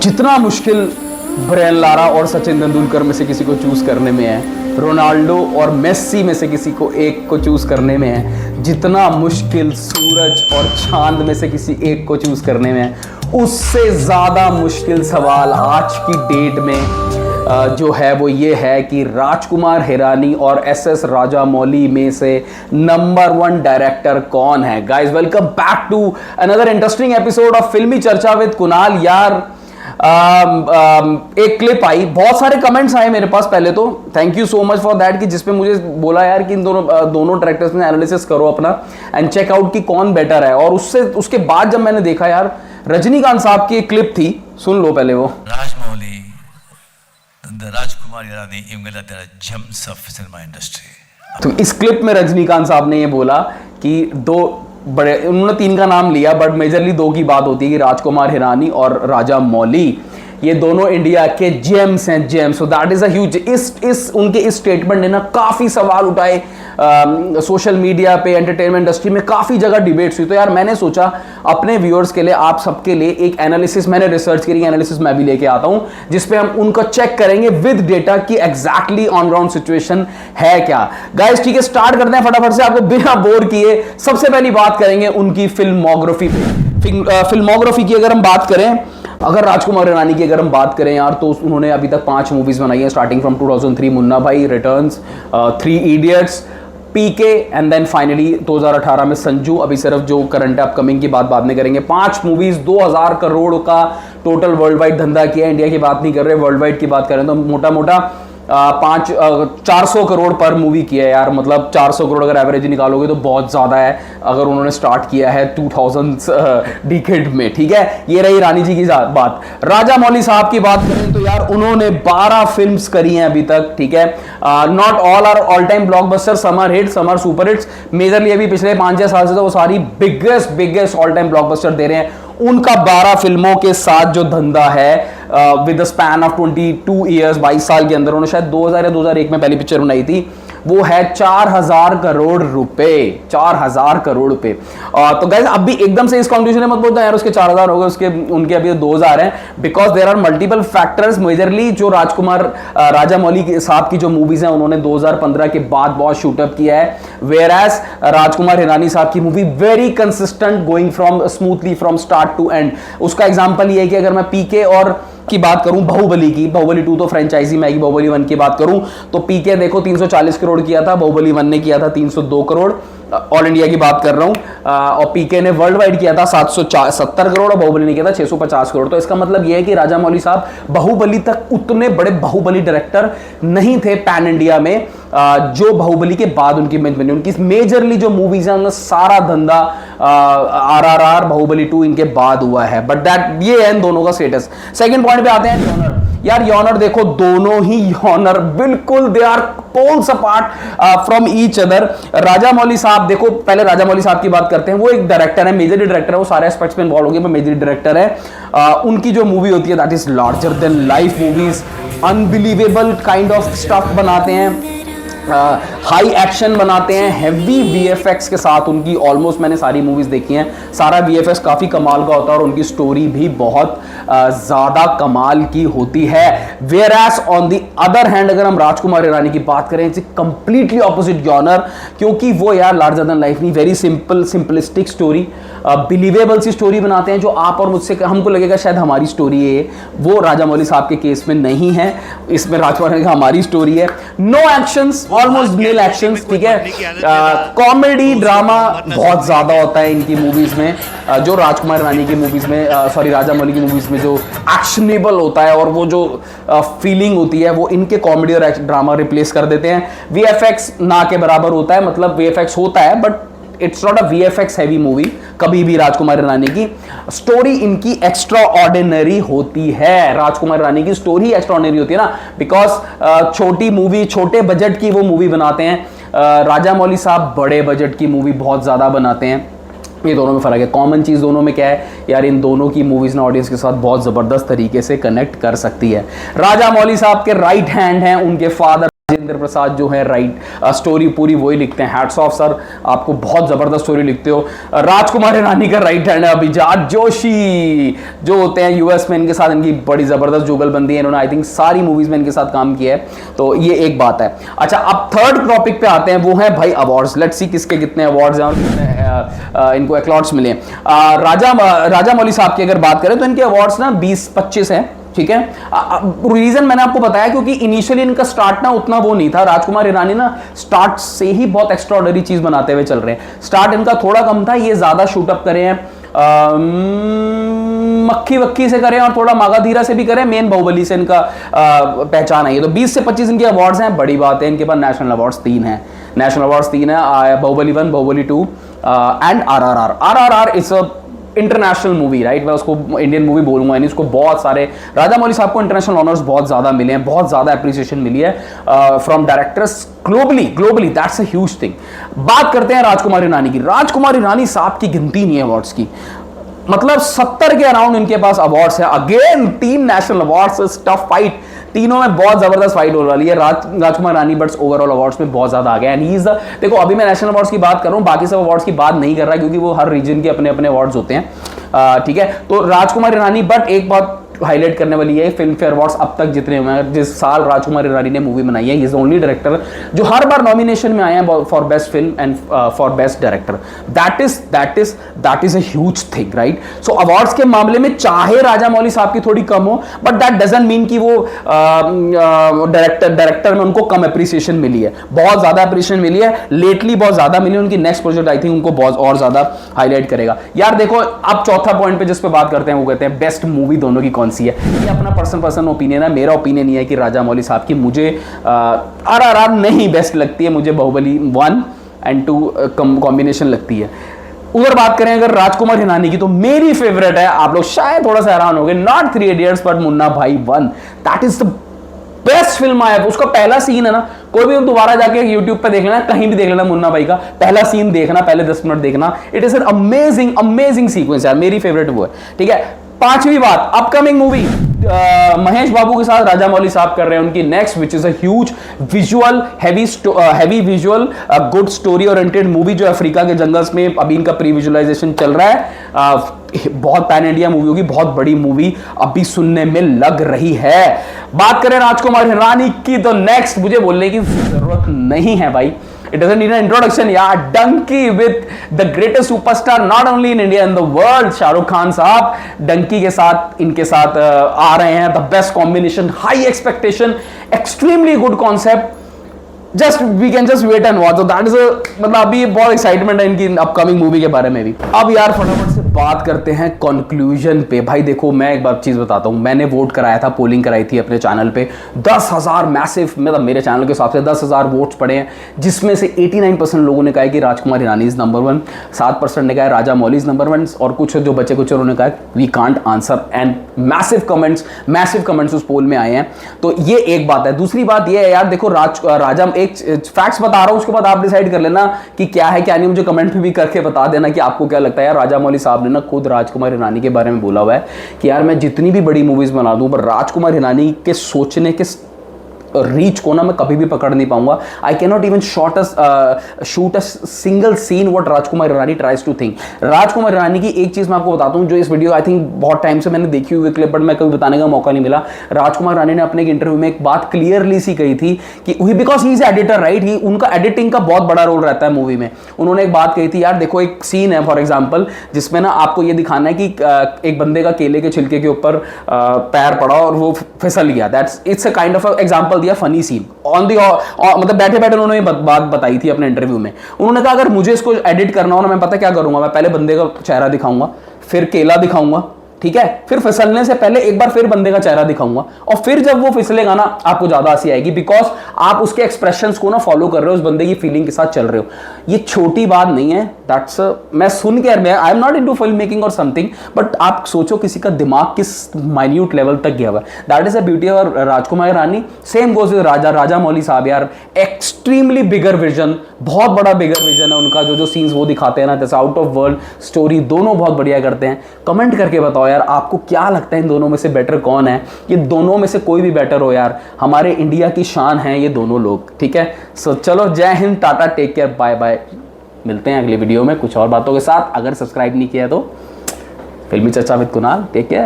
जितना मुश्किल Brian Lara और सचिन तेंदुलकर में से किसी को चूज करने में है, रोनाल्डो और मेस्सी में से किसी को एक को चूज करने में है, जितना मुश्किल सूरज और चांद में से किसी एक को चूज करने में है, उससे ज्यादा मुश्किल सवाल आज की डेट में जो है वो ये है कि राजकुमार हिरानी और एस राजामौली में से नंबर 1 डायरेक्टर कौन है। Guys, welcome back to another interesting episode of Filmi Charcha with Kunal. यार एक क्लिप आई, बहुत सारे कमेंट्स आए मेरे पास। पहले तो thank you so much for that कि जिसपे मुझे बोला यार कि इन दोनों डायरेक्टर्स में एनालिसिस करो अपना एंड चेक आउट कि कौन बेटर है। और उसके बाद जब मैंने देखा यार, रजनीकांत साहब की एक क्लिप थी, सुन लो पहले वो। राजमौली, राजकुमार हिरानी, इवंगेला तेरा जेम्स ऑफ सिनेमा इंडस्ट्री। तो इस क्लिप में रजनीकांत साहब ने ये बोला कि दो बड़े, उन्होंने 3 का नाम लिया बट मेजरली 2 की बात होती है कि राजकुमार हिरानी और राजामौली, ये दोनों इंडिया के जेम्स हैं, James. So that is a huge, इस उनके इस स्टेटमेंट ने ना काफी सवाल उठाए सोशल मीडिया पे, एंटरटेनमेंट इंडस्ट्री में काफी जगह डिबेट्स हुई। तो यार मैंने सोचा अपने व्यूअर्स के लिए, आप सबके लिए एक एनालिसिस, मैंने रिसर्च करी, एनालिसिस मैं भी लेके आता हूं जिसपे हम उनको चेक करेंगे विद डेटा कि एग्जैक्टली ऑन ग्राउंड सिचुएशन है क्या। गाइस ठीक है, स्टार्ट करते हैं फटाफट से, आपको बिना बोर किए। सबसे पहली बात करेंगे उनकी फिल्मोग्राफी पे। फिल्मोग्राफी की अगर हम बात करें, अगर राजकुमार हिरानी की अगर हम बात करें यार, तो उन्होंने अभी तक 5 मूवीज बनाई हैं, starting from 2003 Munna Bhai, returns, 3 idiots, PK and then finally 2018 में संजू। अभी सिर्फ जो करंट अपकमिंग की बात बाद में करेंगे। 5 मूवीज, 2000 करोड़ का टोटल वर्ल्ड वाइड धंधा किया। इंडिया की बात नहीं कर रहे, वर्ल्ड वाइड की बात करें तो मोटा मोटा 400 करोड़ पर मूवी किया है यार। मतलब 400 करोड़ अगर एवरेज निकालोगे तो बहुत ज़्यादा है, अगर उन्होंने स्टार्ट किया है 2000 डिकेड में। ठीक है, ये रही रानी जी की बात। राजामौली साहब की बात करें तो यार उन्होंने 12 फिल्म्स करी हैं अभी तक। ठीक है, not all are all time blockbuster, some are hit, some are super hits. Majorly अभी पिछले 5-6 साल से तो वो सारी बिगेस्ट ऑल टाइम ब्लॉकबस्टर दे रहे हैं। उनका 12 फिल्मों के साथ जो धंधा है with the span of 22 years, 22 साल के अंदर, उन्होंने शायद 2000 या 2001 में पहली पिक्चर बनाई थी, वो है 4000 करोड़ रुपए। 4000 करोड़ रुपए। तो गाइस अब भी एकदम से इस कंक्लूजन में मत बोलता यार उसके 4000 हो गए, उसके उनके अभी 2000 हैं, because there are multiple factors. Majorly जो राजकुमार राजामौली साहब की जो मूवीज हैं, उन्होंने 2015 के बाद बहुत शूटअप किया है, वेयर एज राजकुमार हिरानी साहब की movie very consistent, going from smoothly from start to end. उसका एग्जांपल ये है कि अगर मैं पीके और की बात करूं, बाहुबली की, बाहुबली 2 तो फ्रेंचाइजी में आएगी, बाहुबली 1 की बात करूं तो पीके देखो 340 करोड़ किया था, बाहुबली 1 ने किया था 302 करोड़, ऑल इंडिया की बात कर रहा हूं। और पीके ने वर्ल्ड वाइड किया था 770 करोड़ और बाहुबली ने किया था 650 करोड़। तो इसका मतलब यह है कि राजामौली साहब बाहुबली तक उतने बड़े बाहुबली डायरेक्टर नहीं थे पैन इंडिया में जो बाहुबली के बाद उनकी बनी। उनकी मेजरली जो मूवीज हैं उनमें सारा धंधा RRR, बाहुबली 2 इनके बाद हुआ है। बट दैट ये है इन दोनों का स्टेटस। सेकंड पॉइंट पे आते हैं जॉनर। यार जॉनर देखो, दोनों ही जॉनर बिल्कुल they are poles apart from each other. Rajamouli sahab देखो, पहले राजामौली साहब की बात करते हैं। वो एक डायरेक्टर है, मेजर डायरेक्टर है, वो सारे एस्पेक्ट्स में इन्वॉल्व हो गए, मेजर डायरेक्टर है। उनकी जो मूवी होती है that is larger than life movies, unbelievable kind of stuff बनाते हैं, हाई एक्शन बनाते हैं, हेवी वीएफएक्स के साथ। उनकी ऑलमोस्ट मैंने सारी मूवीज देखी हैं, सारा वीएफएक्स काफी कमाल का होता है और उनकी स्टोरी भी बहुत ज्यादा कमाल की होती है। Whereas on the other hand अगर हम राजकुमार हिरानी की बात करें, इट्स कंप्लीटली ऑपोजिट जॉनर, क्योंकि वो यार लार्जर देन लाइफ नहीं, वेरी सिंपलिस्टिक स्टोरी, बिलीवेबल सी स्टोरी बनाते हैं जो आप और मुझसे हमको लगेगा शायद हमारी स्टोरी है। वो राजामौली साहब के केस में नहीं है, इसमें राजकुमार हिरानी हमारी स्टोरी है। No actions, almost nil actions. ठीक है, कॉमेडी ड्रामा बहुत ज्यादा होता है इनकी मूवीज में, जो राजकुमार हिरानी की मूवीज में, सॉरी राजामौली की मूवीज में जो एक्शनेबल होता है और वो जो फीलिंग होती है वो इनके कॉमेडी और ड्रामा रिप्लेस कर देते हैं। वीएफएक्स ना के बराबर होता है, मतलब वीएफएक्स होता है but it's not a VFX heavy movie कभी भी। राजकुमार हिरानी की स्टोरी इनकी एक्स्ट्रा ऑर्डिनरी होती है। राजकुमार हिरानी की स्टोरी एक्स्ट्रा ऑर्डिनरी होती है ना, बिकॉज छोटी मूवी, छोटे बजट की वो मूवी बनाते हैं। राजामौली साहब बड़े बजट की मूवी बहुत ज्यादा बनाते हैं। ये दोनों में फर्क है। कॉमन चीज दोनों में क्या है यार, इन दोनों की मूवीज ना ऑडियंस के साथ बहुत जबरदस्त तरीके से कनेक्ट कर सकती है। राजामौली साहब के राइट हैंड हैं उनके फादर राजेंद्र प्रसाद जो है स्टोरी पूरी वही लिखते हैं। हैट्स ऑफ सर, आपको बहुत जबरदस्त स्टोरी लिखते हो। राजकुमार हिरानी का राइट हैंड है अभिजात जोशी, जो होते हैं यूएस में, इनके साथ इनकी बड़ी जबरदस्त जुगलबंदी है। इन्होंने आई थिंक सारी मूवीज में इनके साथ काम किया है, तो ये एक बात है। अच्छा, अब थर्ड टॉपिक पे आते हैं, वो है भाई अवार्ड्स। लेट्स सी किसके कितने अवार्ड्स हैं और कितने इनको एक्लॉट्स मिले। राजा मौली साहब की अगर बात करें तो इनके अवार्ड्स ना 20-25 हैं, ठीक है। रीजन मैंने आपको बताया क्योंकि इनिशियली इनका स्टार्ट ना उतना वो नहीं था। राजकुमार हिरानी ना स्टार्ट से ही बहुत एक्स्ट्राऑर्डिनरी चीज बनाते हुए चल रहे हैं। स्टार्ट इनका थोड़ा कम था, ये ज्यादा शूटअप करे हैं, मक्खी वक्खी से करें और थोड़ा मागाधीरा से भी करें, मेन बाहुबली से इनका पहचान है। ये तो 20 से 25 इनके अवार्ड्स हैं, बड़ी बात है। इनके पास नेशनल अवार्ड्स 3 हैं, नेशनल अवार्ड्स 3 है, Baahubali 1, Baahubali 2 and RRR। RRR is a international movie, right. मैं उसको इंडियन मूवी बोलूंगा नहीं, उसको बहुत सारे राजा मौली साहब को इंटरनेशनल ऑनर्स बहुत ज्यादा मिले हैं, बहुत ज्यादा एप्रिसिएशन मिली है from directors globally that's a huge thing. बात करते हैं राजकुमार हिरानी की। राजकुमार हिरानी साहब की गिनती नहीं है अवार्ड्स की, मतलब 70 के अराउंड इनके पास अवार्ड्स है। Again 3 national awards, tough fight, तीनों में बहुत जबरदस्त फाइट हो रही है। राजकुमार रानी बट्स ओवरऑल अवार्ड्स में बहुत ज्यादा आ गया, एंड ही इज द, देखो अभी मैं नेशनल अवार्ड्स की बात कर रहा हूं, बाकी सब अवार्ड्स की बात नहीं कर रहा क्योंकि वो हर रीजन के अपने अपने अवार्ड्स होते हैं, ठीक है। तो राजकुमार हिरानी, बट एक बात हाईलाइट करने वाली है, फिल्म फेयर अवार्ड्स अब तक जितने हुए हैं, जिस साल राजकुमार हिरानी ने मूवी बनाई है, he is the only director जो हर बार नॉमिनेशन में आए हैं for best film and for best director. That is a huge thing, right. So awards के मामले में चाहे राजा मौली साहब की थोड़ी कम हो, बट दैट डजंट मीन कि वो डायरेक्टर में उनको कम एप्रिसिएशन मिली है, बहुत ज्यादा एप्रिसिएशन मिली है, लेटली बहुत ज्यादा मिली। उनकी नेक्स्ट प्रोजेक्ट आई थिंक उनको बहुत और ज्यादा हाईलाइट करेगा। यार देखो, अब चौथा पॉइंट पे जिस पे बात करते हैं वो कहते हैं बेस्ट मूवी दोनों की कौन सी है। ये अपना पर्सन ओपिनियन है, मेरा ओपिनियन ये है कि राजा मौली साहब की मुझे RRR नहीं बेस्ट लगती है, मुझे बाहुबली 1 एंड 2 कॉम्बिनेशन लगती है। उधर बात करें अगर राजकुमार हिरानी की, तो मेरी फेवरेट है, आप लोग शायद थोड़ा सा हैरान हो गए, नॉट 3 इडियट्स बट मुन्ना भाई 1। That is the best film आया। उसका पहला सीन है ना, कोई भी दोबारा जाके YouTube पे देख लेना, कहीं भी देख लेना, मुन्ना भाई का पहला सीन देखना, पहले 10 मिनट देखना, it is an amazing sequence यार, मेरी फेवरेट वो है, ठीक है। पांचवी बात, अपकमिंग मूवी महेश बाबू के साथ राजा मौली साहब कर रहे हैं उनकी next, which is a huge visual heavy visual good story oriented movie, जो अफ्रीका के जंगल्स में अभी इनका प्री विजुअलाइजेशन चल रहा है। बहुत पैन इंडिया मूवी होगी, बहुत बड़ी मूवी अभी सुनने में लग रही है। बात करें राजकुमार हिरानी की, तो नेक्स्ट मुझे बोलने की जरूरत नहीं है भाई, it doesn't need an introduction यार। Dunki with the greatest superstar not only in India in the world, Shahrukh Khan साहब डंकी के साथ इनके साथ आ रहे हैं। The best combination, high expectation, extremely good concept, just we can just wait and watch. तो दैट इज मतलब अभी बहुत एक्साइटमेंट है इनकी अपकमिंग मूवी के बारे में भी। अब यार फटाफट से बात करते हैं कंक्लूजन पे। भाई देखो, मैं एक बार चीज बताता हूं, मैंने वोट कराया था, पोलिंग कराई थी अपने चैनल पे, 10,000 मैसिव, मतलब मेरे चैनल के हिसाब से 10,000 वोट्स पड़े हैं, जिसमें से 89% लोगों ने कहा कि राजकुमार हिरानी इज नंबर 1, 7% ने कहा राजा मौली इज नंबर 1, और कुछ जो बचे कुछ उन्होंने कहा we can't answer, and massive comments उस पोल में आए हैं। तो ये एक बात है। दूसरी बात ये है यार, देखो राजा, एक फैक्ट्स बता रहा हूं, उसके बाद आप डिसाइड कर लेना कि क्या है क्या नहीं, मुझे कमेंट में भी करके बता देना कि आपको क्या लगता है। यार राजा मौली साहब ने ना खुद राजकुमार हिरानी के बारे में बोला हुआ है कि यार मैं जितनी भी बड़ी मूवीज बना दूं, पर राजकुमार हिरानी के सोचने के रीच को ना मैं कभी भी पकड़ नहीं पाऊंगा। I can not even shoot a single scene what Rajkumar Hirani tries to think. Rajkumar Hirani की एक चीज मैं आपको बताता हूं, जो इस वीडियो आई थिंक बहुत टाइम से मैंने देखी हुई क्लिप, बट मैं कभी बताने का मौका नहीं मिला। राजकुमार हिरानी ने अपने एक इंटरव्यू में एक बात क्लियरली सी कही थी कि because he is editor, right, he उनका एडिटिंग का बहुत बड़ा रोल रहता है मूवी में। उन्होंने एक बात कही थी, यार देखो एक सीन है फॉर एग्जाम्पल जिसमें ना आपको ये दिखाना है कि एक बंदे का केले के छिलके के ऊपर पैर पड़ा और वो फिसल गया, that's it's a kind of example दिया, फनी सीन ऑन दी, मतलब बैठे बैठे उन्होंने बात बताई थी अपने इंटरव्यू में। उन्होंने कहा अगर मुझे इसको एडिट करना हो ना, मैं पता क्या करूंगा, मैं पहले बंदे का चेहरा दिखाऊंगा, फिर केला दिखाऊंगा, ठीक है, फिर फिसलने से पहले एक बार फिर बंदे का चेहरा दिखाऊंगा, और फिर जब वो फिसलेगा ना आपको ज्यादा हंसी आएगी, बिकॉज आप उसके एक्सप्रेशंस को ना फॉलो कर रहे हो, उस बंदे की फीलिंग के साथ चल रहे हो। ये छोटी बात नहीं है, दैट्स मैं सुन के, I am not into film making और समथिंग, बट आप सोचो किसी का दिमाग किस माइन्यूट लेवल तक गया हुआ है। That is a beauty of Rajkumar Hirani. Same goes with Rajamouli sahab, यार एक्सट्रीमली बिगर विजन, बहुत बड़ा बिगर विजन है उनका। जो सीन्स वो दिखाते हैं ना, जैसे आउट ऑफ वर्ल्ड स्टोरी, दोनों बहुत बढ़िया करते हैं। कमेंट करके बताओ यार, आपको क्या लगता है इन दोनों में से बेटर कौन है? ये दोनों में से कोई भी बेटर हो यार, हमारे इंडिया की शान है ये दोनों लोग, ठीक है। सो चलो, Jai Hind, tata, take care, bye bye. मिलते हैं अगली वीडियो में कुछ और बातों के साथ। अगर सब्सक्राइब नहीं किया तो फिल्मी Charcha with Kunal, take care.